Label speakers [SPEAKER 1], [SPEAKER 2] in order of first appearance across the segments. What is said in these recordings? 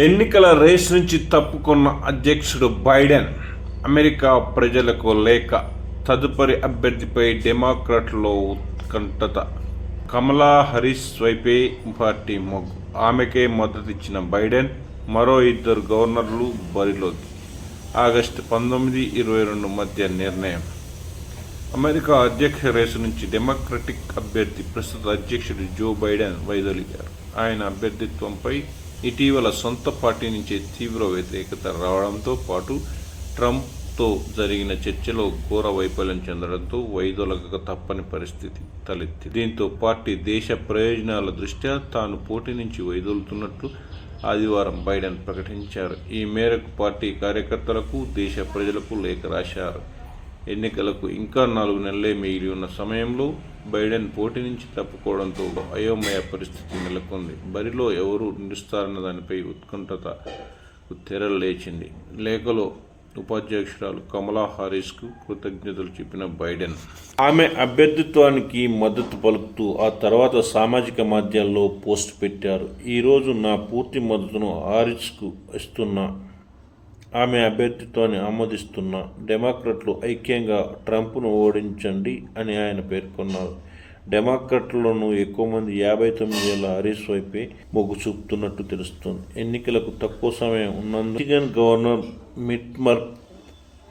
[SPEAKER 1] ఎన్నికల రేస్ నుంచి తప్పుకున్న అధ్యక్షుడు బైడెన్ అమెరికా ప్రజలకు లేఖ. తదుపరి అభ్యర్థిపై డెమోక్రాట్లో ఉత్కంఠత. కమలా హారిస్ వైపే పార్టీ మొగ్గు. ఆమెకే మద్దతిచ్చిన బైడెన్ మరో 2 గవర్నర్లు బరిలోకి. ఆగస్టు 19, 22 మధ్య నిర్ణయం. అమెరికా అధ్యక్ష రేసు నుంచి డెమోక్రటిక్ అభ్యర్థి ప్రస్తుత అధ్యక్షుడు జో బైడెన్ వైదొలిగారు. ఆయన అభ్యర్థిత్వంపై ఇటీవల సొంత పార్టీ నుంచే తీవ్ర వ్యతిరేకత రావడంతో పాటు ట్రంప్తో జరిగిన చర్చలో ఘోర వైఫల్యం చెందడంతో వైదొలగక తప్పని పరిస్థితి తలెత్తింది. దీంతో పార్టీ దేశ ప్రయోజనాల దృష్ట్యా తాను పోటీ నుంచి వైదొలుతున్నట్లు ఆదివారం బైడెన్ ప్రకటించారు. ఈ మేరకు పార్టీ కార్యకర్తలకు, దేశ ప్రజలకు లేఖ రాశారు. ఎన్నికలకు ఇంకా 4 నెలలే మిగిలి ఉన్న సమయంలో బైడెన్ పోటీ నుంచి తప్పుకోవడంతో అయోమయ పరిస్థితి నెలకొంది. బరిలో ఎవరు నిలుస్తారన్న దానిపై ఉత్కంఠతకు తెరలేచింది. లేఖలో ఉపాధ్యక్షురాలు కమలా హారిస్కు కృతజ్ఞతలు చెప్పిన బైడెన్ ఆమె అభ్యర్థిత్వానికి మద్దతు పలుకుతూ ఆ తర్వాత సామాజిక మాధ్యమాల్లో పోస్ట్ పెట్టారు. ఈరోజు నా పూర్తి మద్దతును హారిస్కు ఇస్తున్నా. ఆమె అభ్యర్థిత్వాన్ని ఆమోదిస్తున్న డెమోక్రాట్లు ఐక్యంగా ట్రంప్ను ఓడించండి అని ఆయన పేర్కొన్నారు. డెమోక్రాట్లలోనూ ఎక్కువ మంది 59 ఏళ్ల హారిస్ వైపే మొగ్గు చూపుతున్నట్టు తెలుస్తోంది. ఎన్నికలకు తక్కువ సమయం ఉన్నందున మిచిగన్ గవర్నర్ మిట్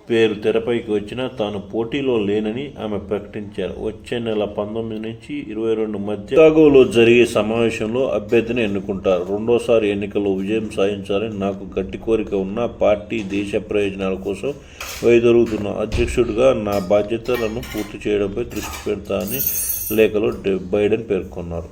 [SPEAKER 1] పేరు తెరపైకి వచ్చినా తాను పోటీలో లేనని ఆమె ప్రకటించారు. వచ్చే నెల 19 నుంచి 22 మధ్య చికాగోలో జరిగే సమావేశంలో అభ్యర్థిని ఎన్నుకుంటారు. రెండోసారి ఎన్నికల్లో విజయం సాధించాలని నాకు గట్టి కోరిక ఉన్న పార్టీ దేశ ప్రయోజనాల కోసం వైదొలుగుతున్న అధ్యక్షుడిగా నా బాధ్యతలను పూర్తి చేయడంపై దృష్టి పెడతానని లేఖలో బైడెన్ పేర్కొన్నారు.